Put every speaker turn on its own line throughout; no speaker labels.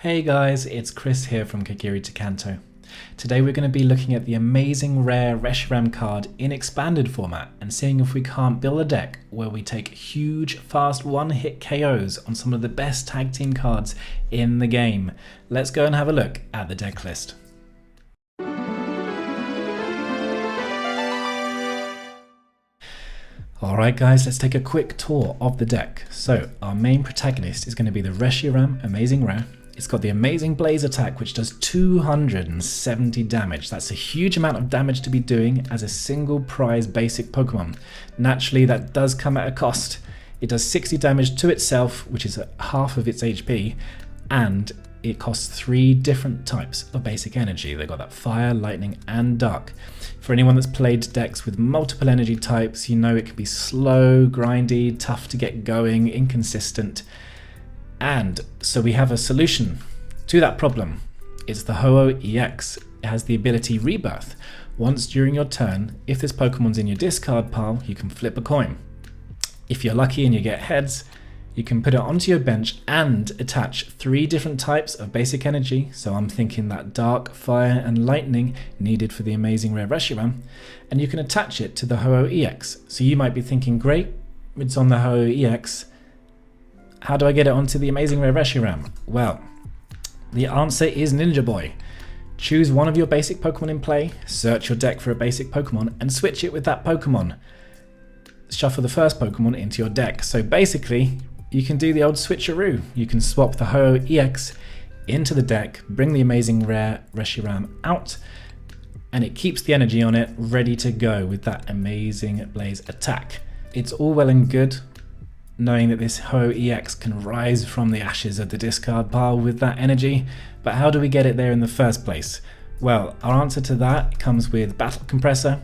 Hey guys, it's Chris here from Kagiri to Kanto. Today we're going to be looking at the amazing rare Reshiram card in expanded format and seeing if we can't build a deck where we take huge, fast one-hit KOs on some of the best tag team cards in the game. Let's go and have a look at the deck list. Alright guys, let's take a quick tour of the deck. So our main protagonist is going to be the Reshiram Amazing Rare. It's got the Amazing Blaze attack, which does 270 damage. That's a huge amount of damage to be doing as a single prize basic Pokemon. Naturally, that does come at a cost. It does 60 damage to itself, which is half of its HP, and it costs 3 different types of basic energy. They've got that fire, lightning, and dark. For anyone that's played decks with multiple energy types, you know it can be slow, grindy, tough to get going, inconsistent. And so we have a solution to that problem. It's the Ho-Oh-EX. It has the ability Rebirth. Once during your turn, if this Pokemon's in your discard pile, you can flip a coin. If you're lucky and you get heads, you can put it onto your bench and attach 3 different types of basic energy. So I'm thinking that dark, fire, and lightning needed for the amazing rare Reshiram. And you can attach it to the Ho-Oh-EX. So you might be thinking, great, it's on the Ho-Oh-EX. How do I get it onto the amazing rare Reshiram? Well, the answer is Ninja Boy. Choose one of your basic Pokemon in play, search your deck for a basic Pokemon, and switch it with that Pokemon. Shuffle the first Pokemon into your deck. So basically, you can do the old switcheroo. You can swap the Ho-Oh-EX into the deck, bring the amazing rare Reshiram out, and it keeps the energy on it ready to go with that amazing Blaze attack. It's all well and good knowing that this Ho-Oh-EX can rise from the ashes of the discard pile with that energy, but how do we get it there in the first place? Well, our answer to that comes with Battle Compressor.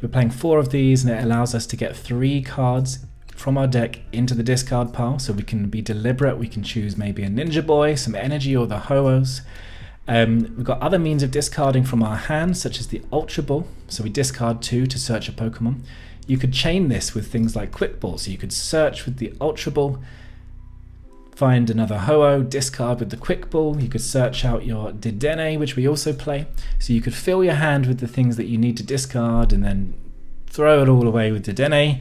We're playing 4 of these and it allows us to get 3 cards from our deck into the discard pile, so we can be deliberate. We can choose maybe a Ninja Boy, some energy, or the Ho-Ohs. We've got other means of discarding from our hand, such as the Ultra Ball, so we discard 2 to search a Pokemon. You could chain this with things like Quick Ball, so you could search with the Ultra Ball, find another Ho-Oh, discard with the Quick Ball. You could search out your Dedenne, which we also play, so you could fill your hand with the things that you need to discard and then throw it all away with Dedenne.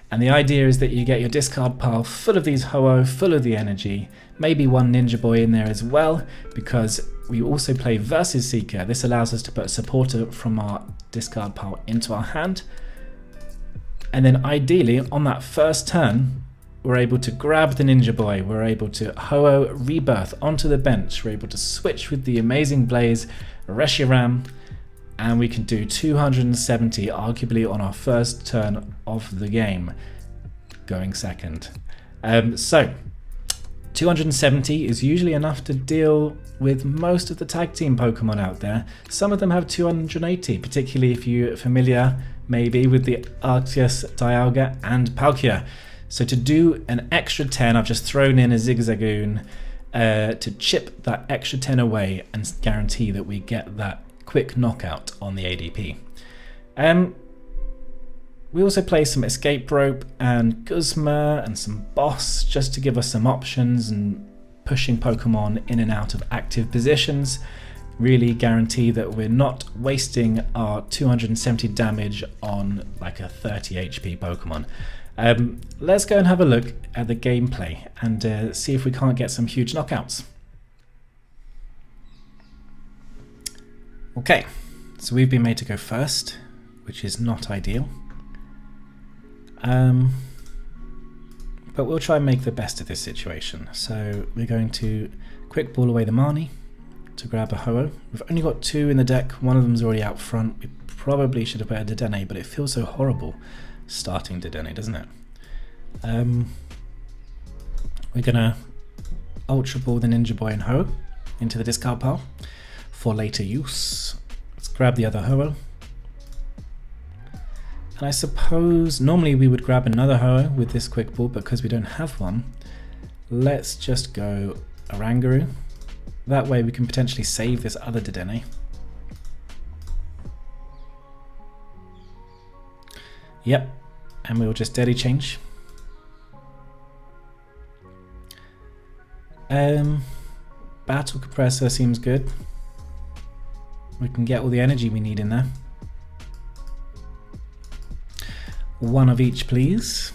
And the idea is that you get your discard pile full of these Ho-Oh, full of the energy, maybe one Ninja Boy in there as well, because we also play Versus Seeker. This allows us to put a supporter from our discard pile into our hand. And then ideally, on that first turn, we're able to grab the Ninja Boy, we're able to Ho-Oh Rebirth onto the bench, we're able to switch with the Amazing Blaze Reshiram, and we can do 270 arguably on our first turn of the game, going second. So 270 is usually enough to deal with most of the tag team Pokemon out there. Some of them have 280, particularly if you're familiar maybe with the Arceus, Dialga, and Palkia. So to do an extra 10, I've just thrown in a Zigzagoon to chip that extra 10 away and guarantee that we get that quick knockout on the ADP. We also play some Escape Rope and Guzma and some Boss just to give us some options and pushing Pokemon in and out of active positions. Really guarantee that we're not wasting our 270 damage on like a 30 HP Pokemon. Let's go and have a look at the gameplay and see if we can't get some huge knockouts. Okay, so we've been made to go first, which is not ideal. But we'll try and make the best of this situation. So we're going to Quick Ball away the Marnie to grab a Ho-Oh. We've only got 2 in the deck, one of them's already out front. We probably should have put a Dedenne, but it feels so horrible starting Dedenne, doesn't it? We're gonna Ultra Ball the Ninja Boy and Ho-Oh into the discard pile for later use. Let's grab the other Ho-Oh. And I suppose normally we would grab another Ho-Oh with this Quick Ball, but because we don't have one, let's just go Oranguru. That way we can potentially save this other Dedenne. Yep, and we'll just daily change. Battle Compressor seems good. We can get all the energy we need in there. One of each, please.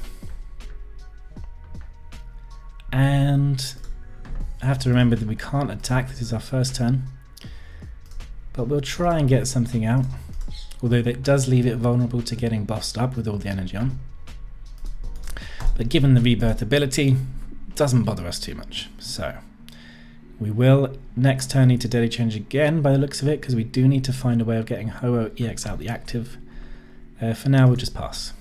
And I have to remember that we can't attack. This is our first turn. But we'll try and get something out. Although that does leave it vulnerable to getting bossed up with all the energy on. But given the rebirth ability, it doesn't bother us too much. So we will next turn need to daily change again by the looks of it, because we do need to find a way of getting Ho-Oh-EX out the active. For now we'll just pass.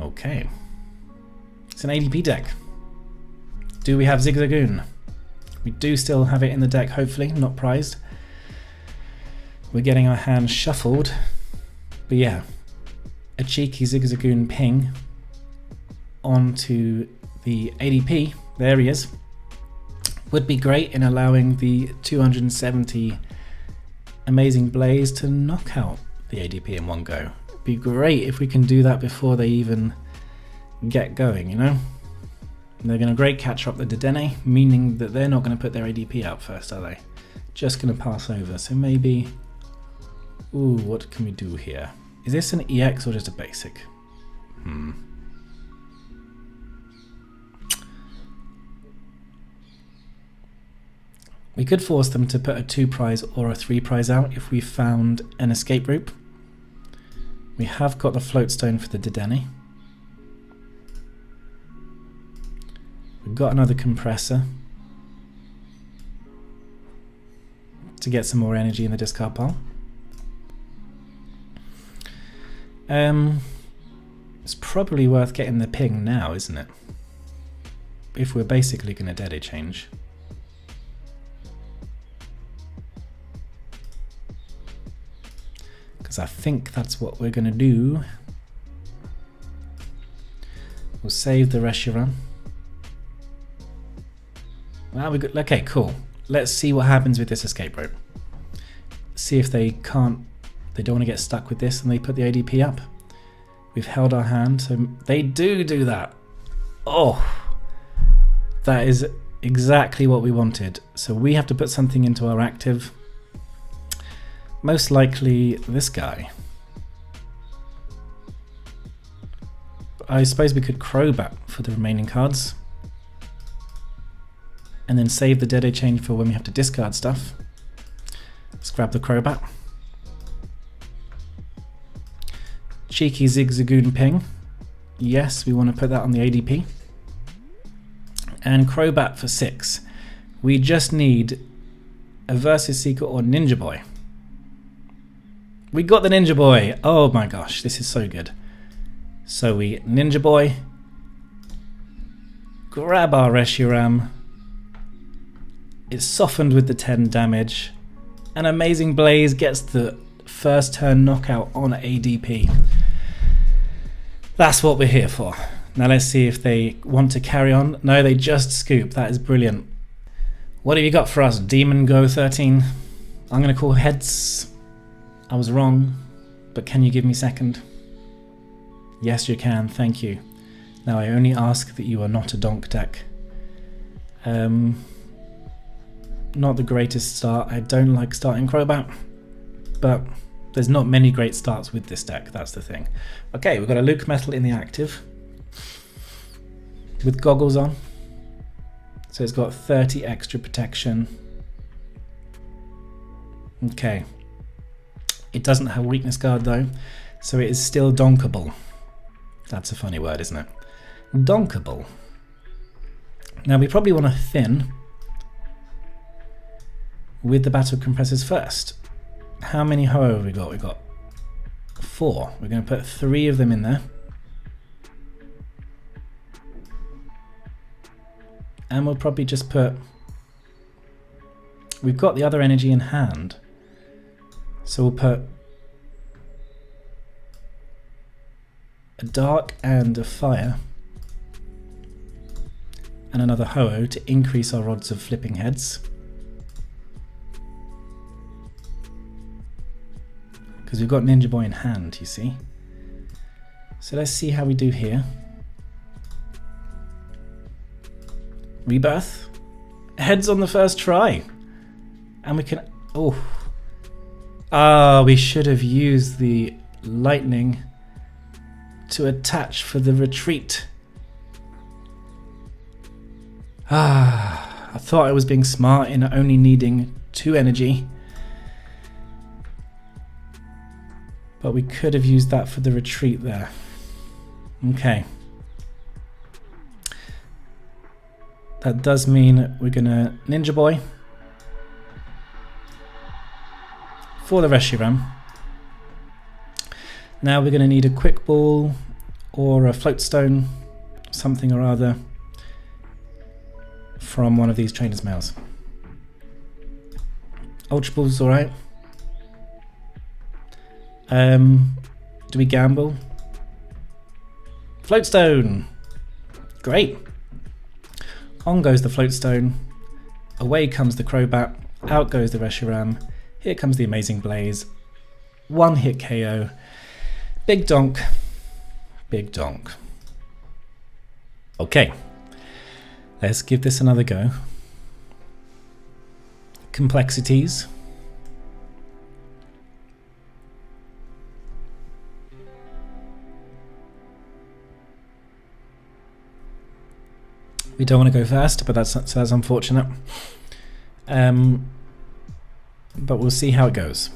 Okay. It's an ADP deck. Do we have Zigzagoon? We do still have it in the deck, hopefully, not prized. We're getting our hands shuffled. But yeah, a cheeky Zigzagoon ping onto the ADP, there he is, would be great in allowing the 270 Amazing Blaze to knock out the ADP in one go. It'd be great if we can do that before they even get going, you know? They're going to great catch up the Dedenne, meaning that they're not going to put their ADP out first, are they? Just going to pass over. So maybe... Ooh, what can we do here? Is this an EX or just a basic? We could force them to put a 2 prize or a 3 prize out if we found an escape rope. We have got the float stone for the Dedenne. We've got another compressor to get some more energy in the discard pile. It's probably worth getting the ping now, isn't it? If we're basically going to daily change. Because I think that's what we're going to do. We'll save the Reshiram. Well, we got, okay, cool. Let's see what happens with this escape rope. See if they can't, they don't want to get stuck with this and they put the ADP up. We've held our hand, so they do that. Oh, that is exactly what we wanted. So we have to put something into our active. Most likely this guy. I suppose we could Crobat for the remaining cards. And then save the Dedenne change for when we have to discard stuff. Let's grab the Crobat. Cheeky Zigzagoon ping. Yes, we want to put that on the ADP. And Crobat for 6. We just need a Versus Seeker or Ninja Boy. We got the Ninja Boy. Oh my gosh, this is so good. So we Ninja Boy. Grab our Reshiram. It's softened with the 10 damage. An Amazing Blaze gets the first turn knockout on ADP. That's what we're here for. Now let's see if they want to carry on. No, they just scoop. That is brilliant. What have you got for us, Demon Go 13? I'm going to call heads. I was wrong, but can you give me second? Yes, you can. Thank you. Now I only ask that you are not a donk deck. Not the greatest start. I don't like starting Crobat, but there's not many great starts with this deck, that's the thing. Okay, we've got a Luke Metal in the active with goggles on, so it's got 30 extra protection. Okay, it doesn't have weakness guard though, so it is still donkable. That's a funny word, isn't it? Donkable. Now we probably want to thin with the battle compressors first. How many Ho-Oh have we got? We've got 4. We're going to put 3 of them in there. And we'll probably just put... We've got the other energy in hand. So we'll put a dark and a fire. And another Ho-Oh to increase our odds of flipping heads. Because we've got Ninja Boy in hand, you see. So let's see how we do here. Rebirth. Heads on the first try. And we can... Oh. Ah, we should have used the lightning to attach for the retreat. Ah, I thought I was being smart in only needing 2 energy. But we could have used that for the retreat there. Okay. That does mean we're gonna Ninja Boy for the Reshiram. Now we're gonna need a Quick Ball or a Float Stone, something or other, from one of these Trainers Mails. Ultra Ball's alright. Do we gamble? Float Stone! Great! On goes the Float Stone, away comes the Crobat, out goes the Reshiram, here comes the Amazing Blaze, 1 hit KO, big donk, big donk. Okay, let's give this another go. Complexities. We don't want to go fast, but that's unfortunate. But we'll see how it goes.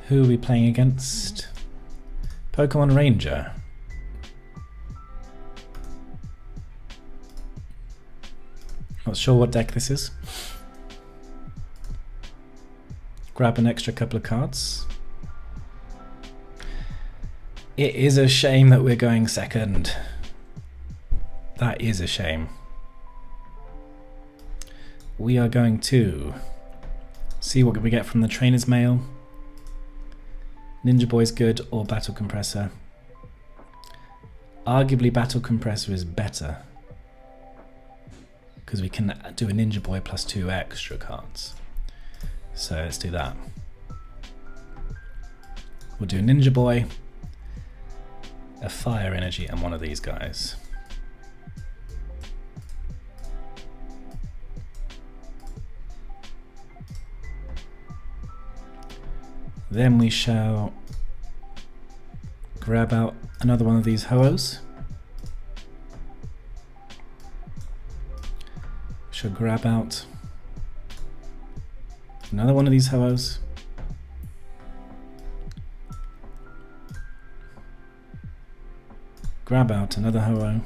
Who are we playing against? Pokemon Ranger. Not sure what deck this is. Grab an extra couple of cards. It is a shame that we're going second. That is a shame. We are going to see what we get from the Trainers Mail. Ninja Boy's good, or Battle Compressor. Arguably Battle Compressor is better, because we can do a Ninja Boy plus 2 extra cards. So let's do that. We'll do Ninja Boy, a Fire Energy, and one of these guys. Then we shall grab out another one of these Ho-Ohs. Shall grab out another one of these Ho-Ohs. Grab out another Ho-Oh.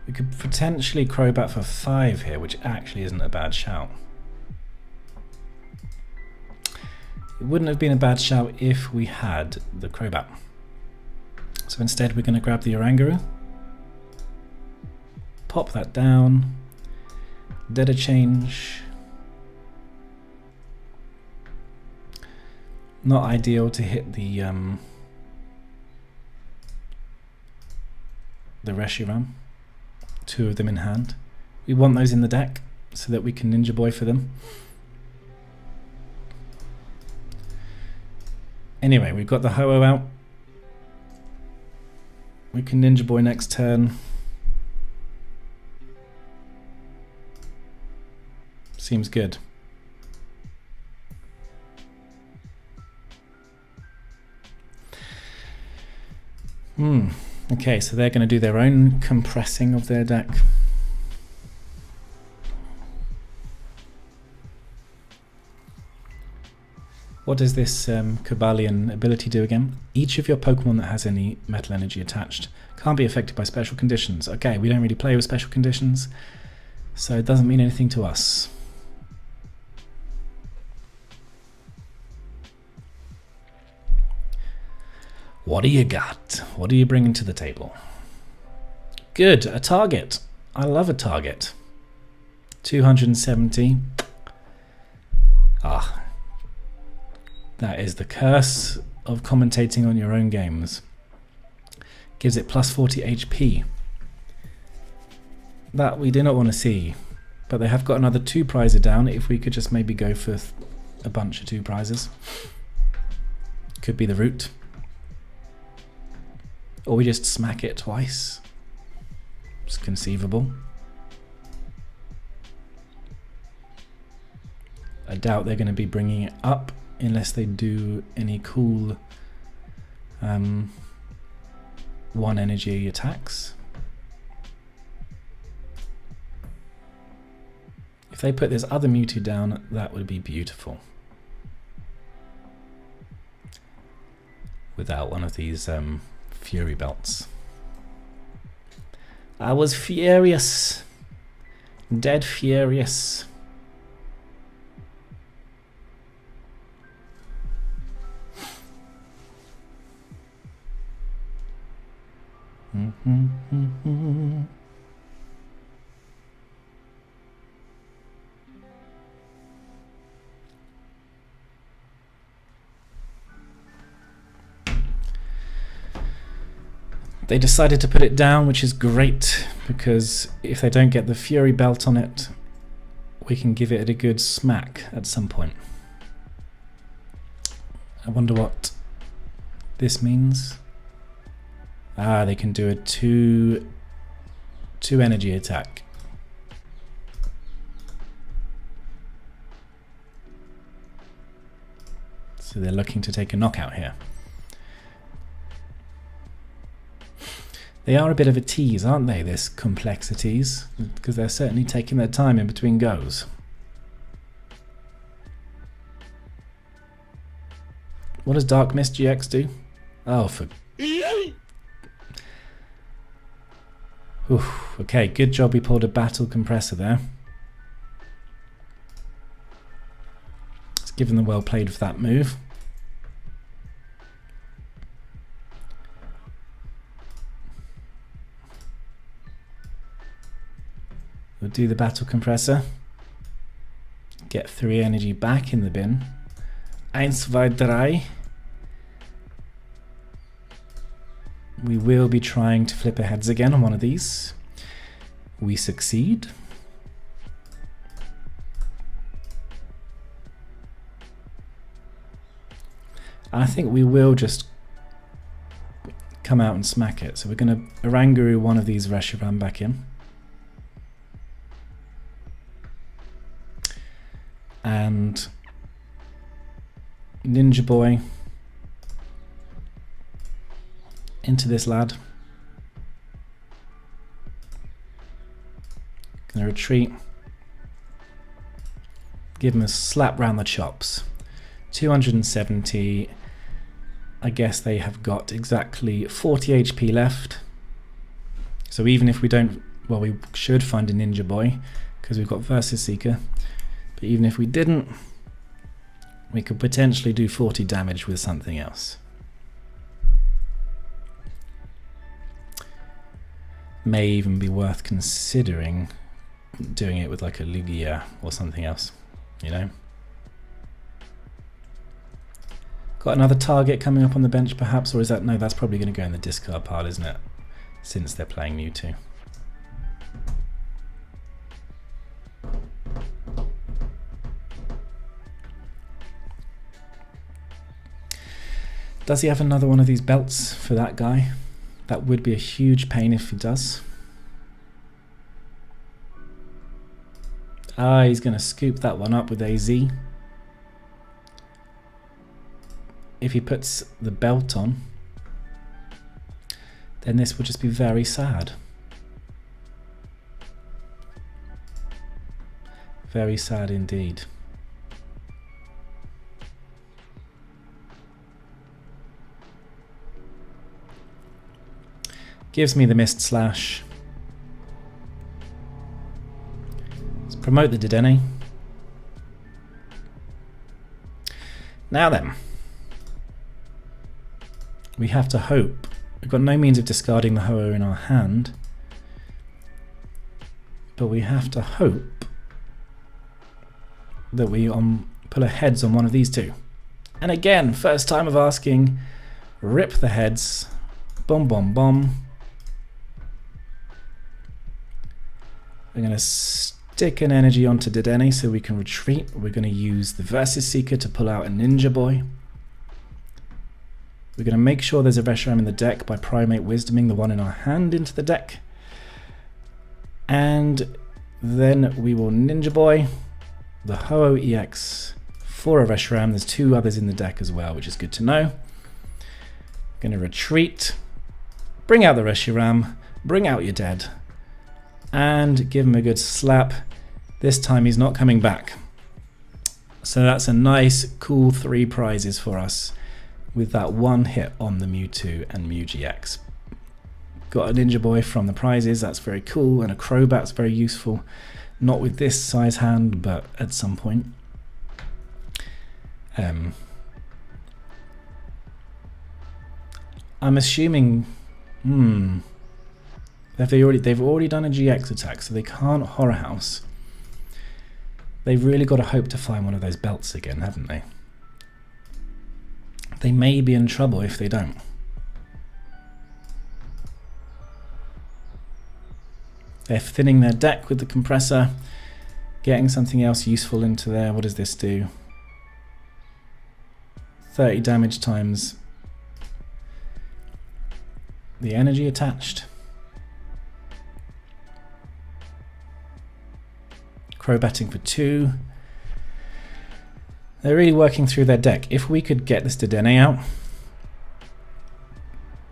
We could potentially Crobat for 5 here, which actually isn't a bad shout. It wouldn't have been a bad shout if we had the Crobat. So instead we're going to grab the Oranguru. Pop that down. Data change. Not ideal to hit the Reshiram. 2 of them in hand. We want those in the deck so that we can Ninja Boy for them. Anyway, we've got the Ho-Oh out. We can Ninja Boy next turn. Seems good. Okay, so they're going to do their own compressing of their deck. What does this Galarian ability do again? Each of your Pokemon that has any metal energy attached can't be affected by special conditions. Okay, we don't really play with special conditions, so it doesn't mean anything to us. What do you got? What are you bringing to the table? Good, a target. I love a target. 270. Ah, that is the curse of commentating on your own games. Gives it plus 40 HP. that we do not want to see. But they have got another 2 prizer down. If we could just maybe go for a bunch of 2 prizes. Could be the route. Or we just smack it twice. It's conceivable. I doubt they're going to be bringing it up unless they do any cool 1 energy attacks. If they put this other Mewtwo down, that would be beautiful. Without one of these Fury belts. I was furious. Dead furious. They decided to put it down, which is great, because if they don't get the Fury belt on it, we can give it a good smack at some point. I wonder what this means. Ah, they can do a two energy attack. So they're looking to take a knockout here. They are a bit of a tease, aren't they, this Complexities? Because they're certainly taking their time in between goes. What does Dark Mist GX do? Oh, for... Oof, okay, good job we pulled a Battle Compressor there. Let's give them the well played for that move. We'll do the Battle Compressor. Get 3 energy back in the bin. 1, 2, 3. We will be trying to flip our heads again on one of these. We succeed. I think we will just come out and smack it. So we're going to Oranguru one of these Reshiram back in. And Ninja Boy into this lad. Gonna retreat. Give him a slap round the chops. 270. I guess they have got exactly 40 HP left. So even if we don't, well, we should find a Ninja Boy because we've got Versus Seeker. But even if we didn't, we could potentially do 40 damage with something else. May even be worth considering doing it with like a Lugia or something else, you know? Got another target coming up on the bench perhaps, or is that, no, that's probably going to go in the discard pile, isn't it? Since they're playing Mewtwo. Does he have another one of these belts for that guy? That would be a huge pain if he does. Ah, he's going to scoop that one up with AZ. If he puts the belt on, then this will just be very sad. Very sad indeed. Gives me the Mist Slash. Let's promote the Dedenne. Now then. We have to hope. We've got no means of discarding the Ho-Oh in our hand. But we have to hope that we pull our heads on one of these two. And again, first time of asking, rip the heads. Boom, boom, boom. We're going to stick an energy onto Dedenne so we can retreat. We're going to use the Versus Seeker to pull out a Ninja Boy. We're going to make sure there's a Reshiram in the deck by Primate Wisdoming the one in our hand into the deck. And then we will Ninja Boy the Ho-Oh-EX for a Reshiram. There's 2 others in the deck as well, which is good to know. Going to retreat, bring out the Reshiram, bring out your dead, and give him a good slap. This time he's not coming back. So that's a nice, cool 3 prizes for us with that 1 hit on the Mewtwo and Mew-GX. Got a Ninja Boy from the prizes, that's very cool, and a Crobat's very useful. Not with this size hand, but at some point. I'm assuming, they've already done a GX attack, so they can't Horror House. They've really got to hope to find one of those belts again, haven't they? They may be in trouble if they don't. They're thinning their deck with the Compressor, getting something else useful into there. What does this do? 30 damage times the energy attached. Crobatting for 2. They're really working through their deck. If we could get this Dedenne out,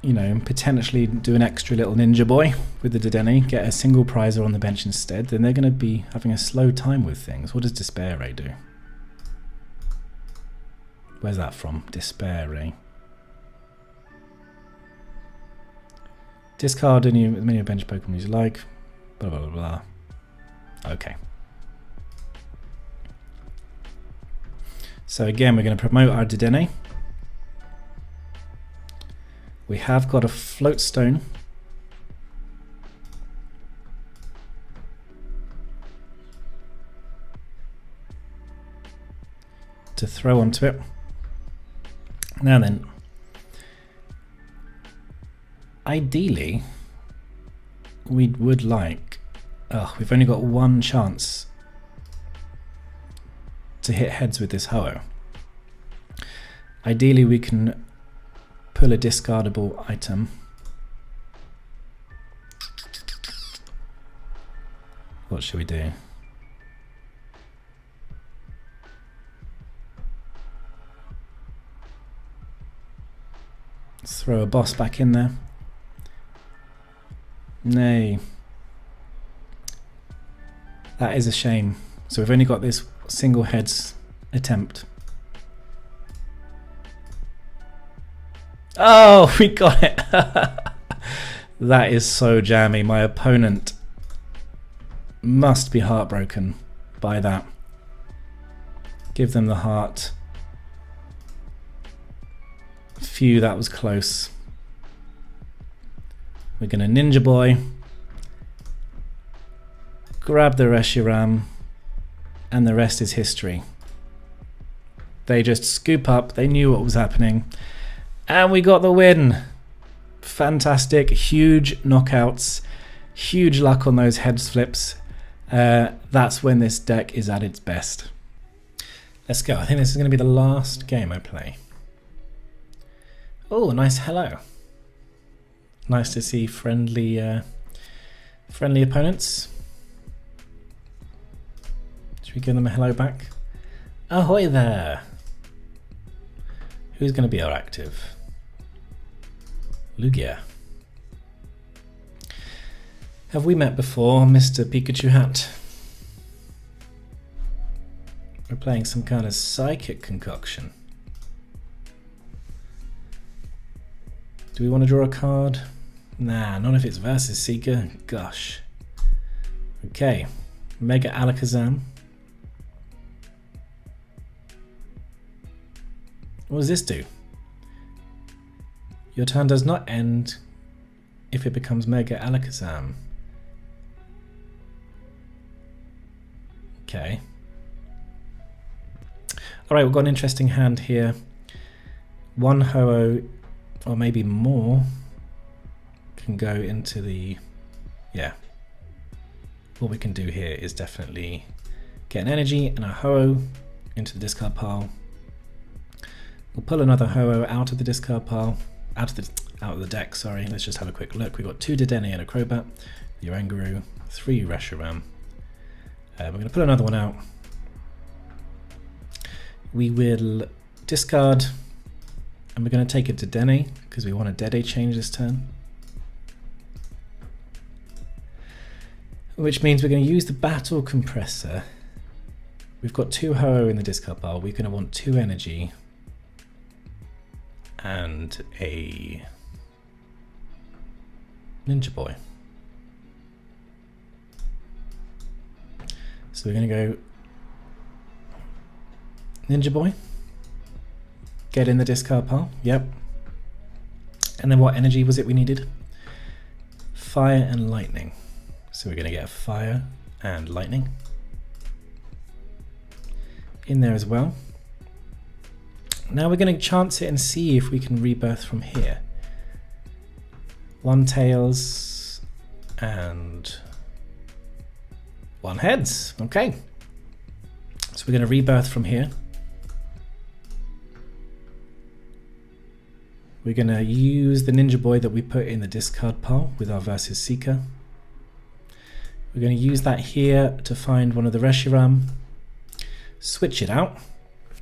you know, potentially do an extra little Ninja Boy with the Dedenne, get a single prizer on the bench instead, then they're going to be having a slow time with things. What does Despair Ray do? Where's that from? Despair Ray. Discard any as many bench Pokemon as you like. Blah, blah, blah, blah. Okay. So again, we're going to promote our Dedenne. We have got a Float Stone. To throw onto it. Now then, ideally, we would like, we've only got 1 chance to hit heads with this Ho-Oh. Ideally, we can pull a discardable item. What should we do? Let's throw a boss back in there. Nay. That is a shame. So we've only got this single heads attempt. Oh, we got it. That is so jammy. My opponent must be heartbroken by that. Give them the heart. Phew, that was close. We're going to Ninja Boy. Grab the Reshiram. And the rest is history. They just scoop up. They knew what was happening. And we got the win. Fantastic. Huge knockouts. Huge luck on those head flips. That's when this deck is at its best. Let's go. I think this is going to be the last game I play. Oh, a nice hello. Nice to see friendly friendly opponents. Should we give them a hello back? Ahoy there! Who's going to be our active? Lugia. Have we met before, Mr. Pikachu Hat? We're playing some kind of psychic concoction. Do we want to draw a card? Nah, not if it's Versus Seeker. Gosh. Okay. Mega Alakazam. What does this do? Your turn does not end if it becomes Mega Alakazam. Okay. Alright, we've got an interesting hand here. 1 Ho-Oh, or maybe more, can go into the... yeah. what we can do here is definitely get an energy and a Ho-Oh into the discard pile. We'll pull another Ho-Oh out of the discard pile, out of the deck, sorry. Let's just have a quick look. We've got 2 Dedenne and a Crobat, the Oranguru, 3 Reshiram. We're going to pull another one out. We will discard, and we're going to take a Dedenne, because we want a DAA change this turn. Which means we're going to use the Battle Compressor. We've got 2 Ho-Oh in the discard pile. We're going to want 2 energy and a Ninja Boy. So we're going to go Ninja Boy, get in the discard pile, yep. And then what energy was it we needed? Fire and lightning. So we're going to get a fire and lightning in there as well. Now we're going to chance it and see if we can rebirth from here. 1 tails and 1 heads. Okay. So we're going to rebirth from here. We're going to use the Ninja Boy that we put in the discard pile with our Versus Seeker. We're going to use that here to find one of the Reshiram, switch it out.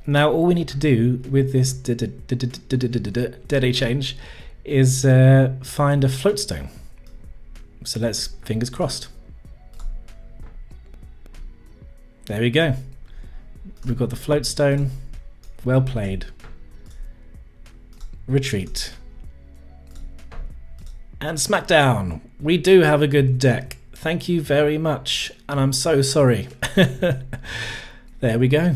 Now all we need to do with this DAA change is find a Float Stone. So let's fingers crossed. There we go. We've got the Float Stone. Well played. Retreat. And Smackdown. We do have a good deck. Thank you very much. And I'm so sorry. There we go.